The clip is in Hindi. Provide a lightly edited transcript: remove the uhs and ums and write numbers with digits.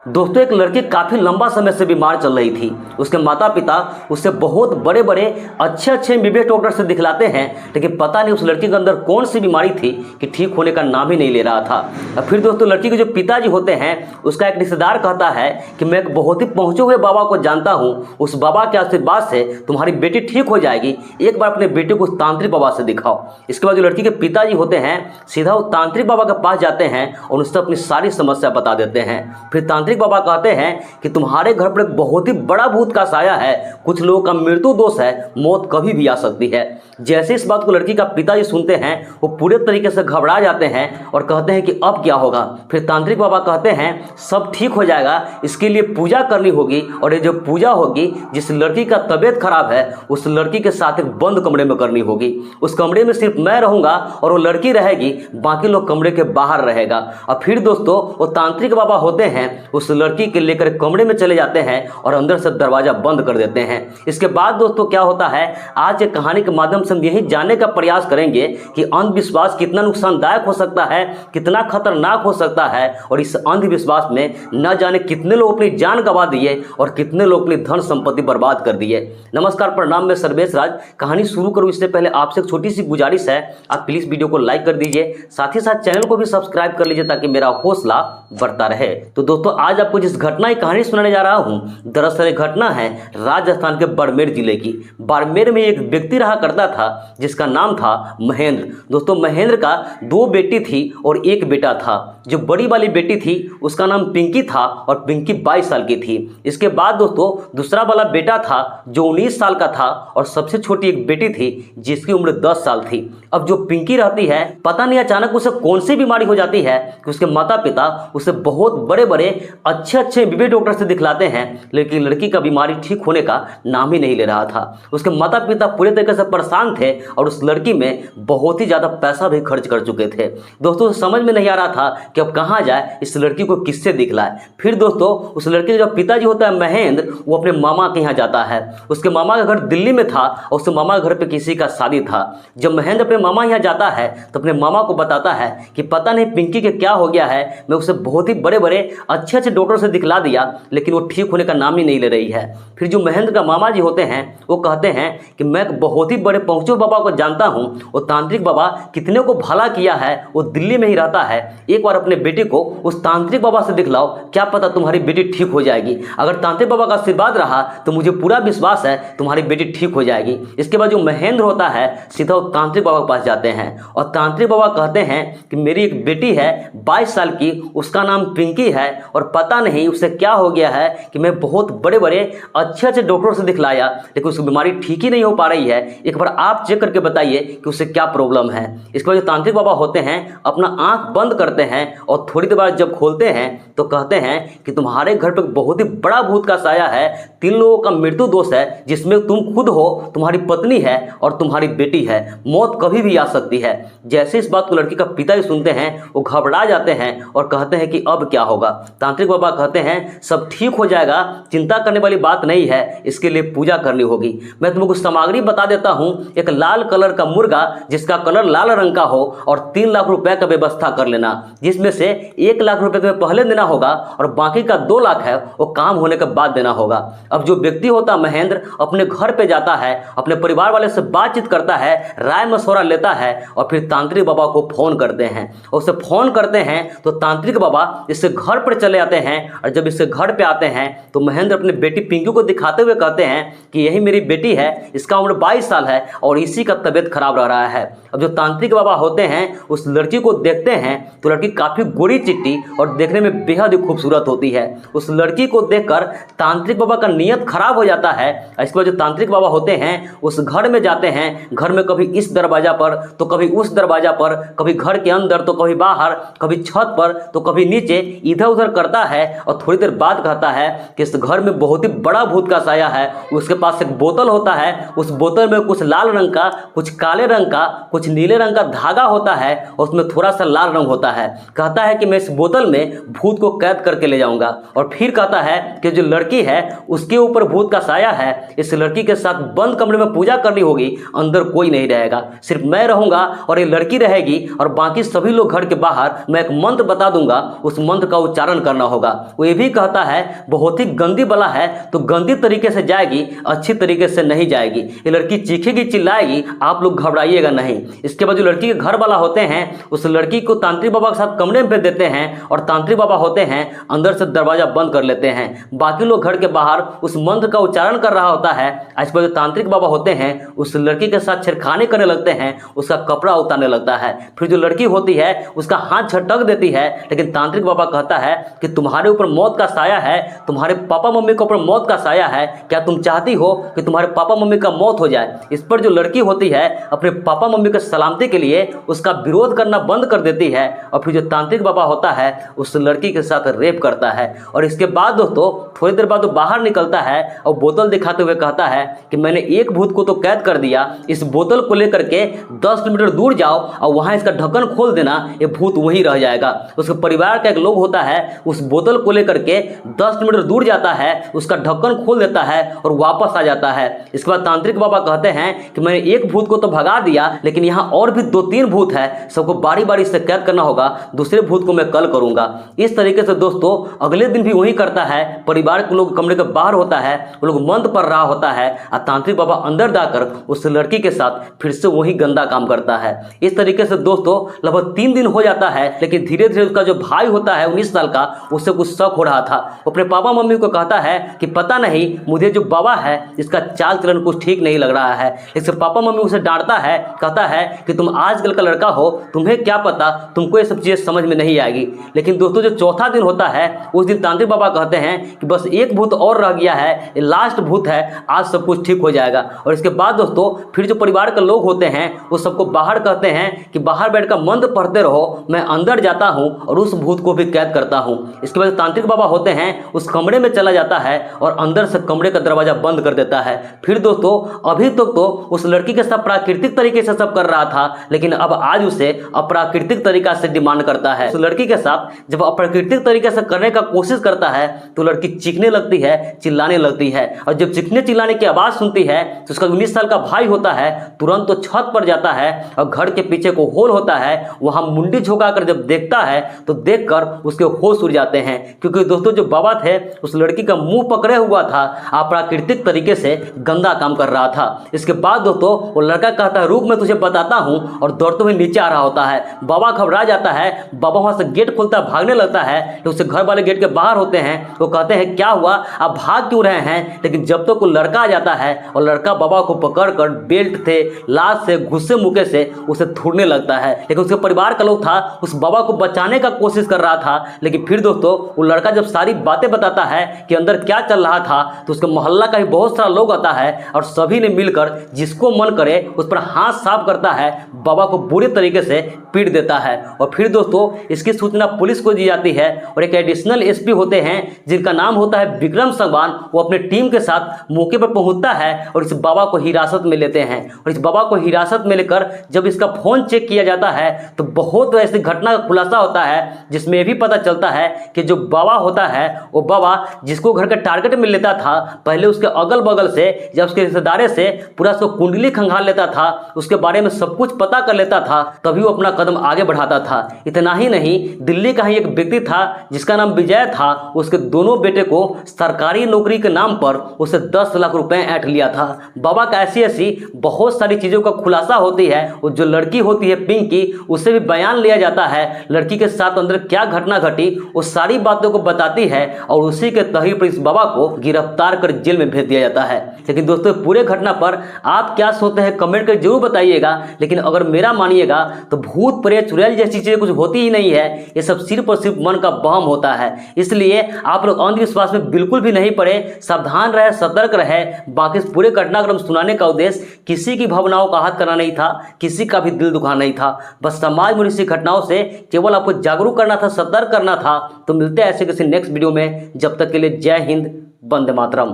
दोस्तों एक लड़की काफ़ी लंबा समय से बीमार चल रही थी। उसके माता पिता उससे बहुत बड़े बड़े अच्छे एमबीबीएस डॉक्टर से दिखलाते हैं, लेकिन पता नहीं उस लड़की के अंदर कौन सी बीमारी थी कि ठीक होने का नाम ही नहीं ले रहा था। और फिर दोस्तों लड़की के जो पिताजी होते हैं, उसका एक रिश्तेदार कहता है कि मैं एक बहुत ही पहुँचे हुए बाबा को जानता हूँ, उस बाबा के आशीर्वाद से तुम्हारी बेटी ठीक हो जाएगी, एक बार अपने बेटे को उस तांत्रिक बाबा से दिखाओ। इसके बाद जो लड़की के पिताजी होते हैं सीधा उस तांत्रिक बाबा के पास जाते हैं और उससे अपनी सारी समस्या बता देते हैं। फिर तांत्रिक बाबा कहते हैं कि तुम्हारे घर पर एक बहुत ही बड़ा भूत का साया है, कुछ लोगों का मृत्यु दोष है, मौत कभी भी आ सकती है। जैसे इस बात को लड़की का पिताजी सुनते हैं वो पूरे तरीके से घबरा जाते हैं और कहते हैं कि अब क्या होगा। फिर तांत्रिक बाबा कहते हैं सब ठीक हो जाएगा, इसके लिए पूजा करनी होगी, और ये जो पूजा होगी जिस लड़की का तबीयत खराब है उस लड़की के साथ एक बंद कमरे में करनी होगी। उस कमरे में सिर्फ मैं रहूंगा और वो लड़की रहेगी, बाकी लोग कमरे के बाहर रहेगा। और फिर दोस्तों वो तांत्रिक बाबा होते हैं उस लड़की के लेकर कमरे में चले जाते हैं और अंदर से दरवाजा बंद कर देते हैं। इसके बाद दोस्तों क्या होता है, आज के कहानी के माध्यम से हम यही जानने का प्रयास करेंगे कि अंधविश्वास कितना नुकसानदायक हो सकता है, कितना खतरनाक हो सकता है, और इस अंधविश्वास में न जाने कितने लोग अपनी जान गंवा दिए और कितने लोग अपनी धन संपत्ति बर्बाद कर दिए। नमस्कार, प्रणाम, मैं सर्वेश राज। कहानी शुरू करूं इससे पहले आपसे एक छोटी सी गुजारिश है, आप प्लीज वीडियो को लाइक कर दीजिए, साथ ही साथ चैनल को भी सब्सक्राइब कर लीजिए ताकि मेरा हौसला बढ़ता रहे। तो दोस्तों आज आपको जिस घटना की कहानी सुनाने जा रहा हूं, दरअसल घटना है राजस्थान के बाड़मेर जिले की। बाड़मेर में एक व्यक्ति रहा करता था जिसका नाम था महेंद्र। दोस्तों महेंद्र का 2 बेटी थी और 1 बेटा था। जो बड़ी वाली बेटी थी उसका नाम पिंकी था और पिंकी 22 साल की थी। इसके बाद दोस्तों दूसरा वाला बेटा था जो 19 साल का था, और सबसे छोटी एक बेटी थी जिसकी उम्र 10 साल थी। अब जो पिंकी रहती है, पता नहीं अचानक उसे कौन सी बीमारी हो जाती है कि उसके माता पिता उसे बहुत बड़े बड़े अच्छे एमबीबीएस डॉक्टर से दिखलाते हैं, लेकिन लड़की का बीमारी ठीक होने का नाम ही नहीं ले रहा था। उसके माता पिता पूरे तरीके से परेशान थे और उस लड़की में बहुत ही ज़्यादा पैसा भी खर्च कर चुके थे। दोस्तों समझ में नहीं आ रहा था कि अब कहाँ जाए, इस लड़की को किससे दिखलाए। फिर दोस्तों उस लड़की का जो पिताजी होता है महेंद्र, वो अपने मामा के यहाँ जाता है। उसके मामा का घर दिल्ली में था और उसके मामा के घर पे किसी का शादी था। जब महेंद्र अपने मामा यहाँ जाता है तो अपने मामा को बताता है कि पता नहीं पिंकी के क्या हो गया है, मैं उसे बहुत ही बड़े बड़े अच्छे डॉक्टर से दिखला दिया लेकिन वो ठीक होने का नाम ही नहीं ले रही है। फिर जो महेंद्र का मामा जी होते हैं वो कहते हैं कि मैं बहुत ही बड़े पहुँचे बाबा को जानता हूँ, वो तांत्रिक बाबा कितने को भला किया है, वो दिल्ली में ही रहता है, एक बार अपने बेटे को उस तांत्रिक बाबा से दिखलाओ, क्या पता तुम्हारी बेटी ठीक हो जाएगी। अगर तांत्रिक बाबा का आशीर्वाद रहा तो मुझे पूरा विश्वास है तुम्हारी बेटी ठीक हो जाएगी। इसके बाद जो महेंद्र होता है सीधा वो तांत्रिक बाबा के पास जाते हैं और तांत्रिक बाबा कहते हैं कि मेरी एक बेटी है 22 साल की, उसका नाम पिंकी है, और पता नहीं उसे क्या हो गया है कि मैं बहुत बड़े बड़े अच्छे डॉक्टर से दिखलाया लेकिन उसकी बीमारी ठीक ही नहीं हो पा रही है, एक बार आप चेक करके बताइए कि उसे क्या प्रॉब्लम है। इसके बाद जो तांत्रिक बाबा होते हैं अपना आंख बंद करते हैं और थोड़ी देर बाद जब खोलते हैं तो कहते हैं कि तुम्हारे घर पर बहुत ही बड़ा भूत का साया है, 3 लोगों का मृत्यु दोष है, जिसमें तुम खुद हो, तुम्हारी पत्नी है और तुम्हारी बेटी है, मौत कभी भी आ सकती है। जैसे इस बात को लड़की का पिता ही सुनते हैं वो घबरा जाते हैं और कहते हैं कि अब क्या होगा। तांत्रिक बाबा कहते हैं सब ठीक हो जाएगा, चिंता करने वाली बात नहीं है, इसके लिए पूजा करनी होगी। मैं तुमको सामग्री बता देता हूं, एक लाल कलर का मुर्गा जिसका कलर लाल रंग का हो और 3 लाख रुपए का व्यवस्था कर लेना, जिसमें से 1 लाख रुपए तुम्हें पहले देना होगा और बाकी का 2 लाख है वो काम होने के बाद देना होगा। अब जो व्यक्ति होता महेंद्र अपने घर पे जाता है, अपने परिवार वाले से बातचीत करता है, राय मशवरा लेता है और फिर तांत्रिक बाबा को फोन करते हैं। और उसे फोन करते हैं तो तांत्रिक बाबा इससे घर पर चले आते हैं, और जब इससे घर पे आते हैं तो महेंद्र अपने बेटी पिंकी को दिखाते हुए कहते हैं कि यही मेरी बेटी है, इसका उम्र 22 साल है और इसी का तबीयत खराब रह रहा है। अब जो तांत्रिक बाबा होते हैं उस लड़की को देखते हैं तो लड़की काफी गोरी चिट्टी और देखने में बेहद ही खूबसूरत होती है। उस लड़की को देखकर तांत्रिक बाबा का नियत खराब हो जाता है। इसके बाद जो तांत्रिक बाबा होते हैं उस घर में जाते हैं, घर में कभी इस दरवाजा पर तो कभी उस दरवाजा पर, कभी घर के अंदर तो कभी बाहर, कभी छत पर तो कभी नीचे, इधर उधर करता है और थोड़ी देर बाद कहता है कि इस घर में बहुत ही बड़ा भूत का साया है। उसके पास एक बोतल होता है, उस बोतल में कुछ लाल रंग का, कुछ काले रंग का, कुछ नीले रंग का धागा होता है और उसमें थोड़ा सा लाल रंग होता है। कहता है कि मैं इस बोतल में भूत को कैद करके ले जाऊंगा, और फिर कहता है कि जो लड़की है उसके ऊपर भूत का साया है, इस लड़की के साथ बंद कमरे में पूजा करनी होगी, अंदर कोई नहीं रहेगा, सिर्फ मैं रहूंगा और ये लड़की रहेगी और बाकी सभी लोग घर के बाहर। मैं एक मंत्र बता दूंगा उस मंत्र का उच्चारण करना होगा। वो ये भी कहता है बहुत ही गंदी बला है तो गंदी तरीके से जाएगी, अच्छी तरीके से नहीं जाएगी। ये लड़की चीखेगी चिल्लाएगी, आप लोग घबराइएगा नहीं। इसके बाद जो लड़की के घर वाला होते हैं उस लड़की को तांत्रिक बाबा के साथ कमरे में भेज देते हैं और तांत्रिक बाबा होते हैं अंदर से दरवाजा बंद कर लेते हैं। बाकी लोग घर के बाहर उस मंत्र का उच्चारण कर रहा होता है। इस पर जो तांत्रिक बाबा होते हैं उस लड़की के साथ छेड़खानी करने लगते हैं, उसका कपड़ा उतारने लगता है। फिर जो लड़की होती है उसका हाथ झटक देती है, लेकिन तांत्रिक बाबा कहता है कि तुम्हारे ऊपर मौत का साया है, तुम्हारे पापा मम्मी के ऊपर मौत का साया है, क्या तुम चाहती हो कि तुम्हारे पापा मम्मी का मौत हो जाए। इस पर जो लड़की होती है अपने पापा मम्मी के सलामती के लिए उसका विरोध करना बंद कर देती है और फिर जो तांत्रिक बाबा होता है उस लड़की के साथ रेप करता है। और इसके बाद दोस्तों थोड़ी देर बाद वो बाहर निकलता है और बोतल दिखाते हुए कहता है कि मैंने एक भूत को तो कैद कर दिया, इस बोतल को लेकर के 10 किलोमीटर दूर जाओ और वहां इसका ढक्कन खोल देना, ये भूत वहीं रह जाएगा। उसके परिवार का एक लोग होता है उस बोतल को लेकर के 10 किलोमीटर दूर जाता है, उसका ढक्कन खोल देता है और वापस आ जाता है। इसके बाद तांत्रिक बाबा कहते हैं कि मैंने एक भूत को तो भगा दिया, लेकिन यहाँ और भी 2-3 भूत है, सबको बारी बारी से कैद करना होगा, दूसरे भूत को मैं कल करूंगा। इस तरीके से दोस्तों अगले दिन भी वही करता है। परिवार के लोग कमरे के बाहर होता है, वो लोग मंत्र पढ़ रहा होता है और तांत्रिक बाबा अंदर जाकर उस लड़की के साथ फिर से वही गंदा काम करता है। इस तरीके से दोस्तों लगभग 3 दिन हो जाता है, लेकिन धीरे धीरे उसका जो भाई होता है 19 साल का, उससे कुछ शक हो रहा था। वो अपने पापा मम्मी को कहता है कि पता नहीं मुझे जो बाबा है इसका चाल चलन कुछ ठीक नहीं लग रहा है। इसके पापा मम्मी उसे डांटता है, कहता है कि तुम आजकल का लड़का हो, तुम्हें क्या पता, तुमको ये सब चीजें समझ में नहीं आएगी। लेकिन दोस्तों जो चौथा दिन होता है उस दिन तांत्रिक बाबा कहते हैं कि बस एक भूत और रह गया है, ये लास्ट भूत है, आज सब कुछ ठीक हो जाएगा। और इसके बाद दोस्तों फिर जो परिवार के लोग होते हैं वो सबको बाहर कहते हैं कि बाहर बैठकर मंत्र पढ़ते रहो, मैं अंदर जाता हूं और उस भूत को भी कैद करता हूं। इसके बाद तांत्रिक बाबा होते हैं उस कमरे में चला जाता है और अंदर से कमरे का दरवाजा बंद कर देता है। फिर दोस्तों अभी तक तो उस लड़की के साथ प्राकृतिक तरीके से सब कर रहा था, लेकिन अब आज उसे अप्राकृतिक तरीका से डिमांड करता है। उस लड़की के साथ जब अप्राकृतिक तरीके से करने का कोशिश करता है तो लड़की चीखने लगती है, चिल्लाने लगती है। और जब चीखने चिल्लाने की आवाज सुनती है तो उसका 19 साल का भाई होता है तुरंत तो छत पर जाता है और घर के पीछे को होल होता है, वहां मुंडी झुकाकर जब देखता है तो देखकर उसके होश उड़ जाते हैं, क्योंकि दोस्तों जो बाबा थे उस लड़की का मुंह पकड़े हुआ था, अप्राकृतिक तरीके से गंदा काम कर रहा था। इसके बाद दोस्तों वो लड़का कहता है रुक मैं तुझे बताता हूं, और दौड़ते हुए नीचे आ रहा होता है। बाबा घबरा जाता है, बाबा वहां से गेट खोलता है, भागने लगता है, तो उससे घर वाले गेट के बाहर होते हैं, वो कहते हैं क्या हुआ, आप भाग क्यों रहे हैं। लेकिन जब तक वो लड़का आ जाता है और लड़का बाबा को पकड़कर बेल्ट से लाश से घुस्से मुके से उसे थूड़ने लगता है। लेकिन उसके परिवार का लोग था उस बाबा को बचाने का कोशिश कर रहा था। लेकिन फिर दोस्तों वो लड़का जब सारी बातें बताता है कि अंदर क्या चल रहा था तो उसके मोहल्ला का भी बहुत सारा लोग आता है और सभी ने मिलकर जिसको मन करे उस पर हाथ साफ करता है, बाबा को बुरी तरीके से पीट देता है। और फिर दोस्तों इसकी सूचना पुलिस को दी जाती है और एक एडिशनल एसपी होते हैं जिनका नाम होता है विक्रम संगवान, वो अपने टीम के साथ मौके पर पहुंचता है और इस बाबा को हिरासत में लेते हैं। और इस बाबा को हिरासत में लेकर जब इसका फोन चेक किया जाता है तो बहुत ऐसी घटना का खुलासा होता है जिसमें यह भी पता चलता है कि जो बाबा होता है वो बाबा जिसको घर के टारगेट में लेता था, पहले उसके अगल बगल से या उसके रिश्तेदारे से पूरा उसको कुंडली खंगाल लेता था, उसके बारे में सब कुछ पता कर लेता था, तभी वो अपना कदम आगे बढ़ाता था। इतना ही नहीं, दिल्ली का ही एक व्यक्ति था जिसका नाम विजय था, उसके दोनों बेटे को सरकारी नौकरी के नाम पर उसे 10 लाख रुपए ऐंठ लिया था। बाबा का ऐसी ऐसी बहुत सारी चीजों का खुलासा होती है। वो जो लड़की होती है पिंकी, उससे भी बयान लिया जाता है, लड़की के साथ अंदर क्या घटना घटी वो सारी बातों को बताती है और उसी के तहरीर पर इस बाबा को गिरफ्तार कर जेल में भेज दिया जाता है। लेकिन दोस्तों पूरे घटना पर आप क्या सोचते हैं कमेंट कर जरूर बताइएगा। लेकिन अगर मेरा मानिएगा तो भूत प्रेत चुड़ैल जैसी चीजें कुछ होती ही नहीं है, ये सब सिर्फ और सिर्फ मन का बहम होता है। इसलिए आप लोग अंधविश्वास में बिल्कुल भी नहीं पड़े, सावधान रहे, सतर्क रहे। बाकी इस पूरे घटनाक्रम सुनाने का उद्देश्य किसी की भावनाओं का आहत करना नहीं था, किसी का भी दिल दुखाना नहीं था, बस समाज में इसी घटनाओं से केवल आपको जागरूक करना था, सतर्क करना था। तो मिलते हैं ऐसे किसी नेक्स्ट वीडियो में, जब तक के लिए जय हिंद, वंदे मातरम।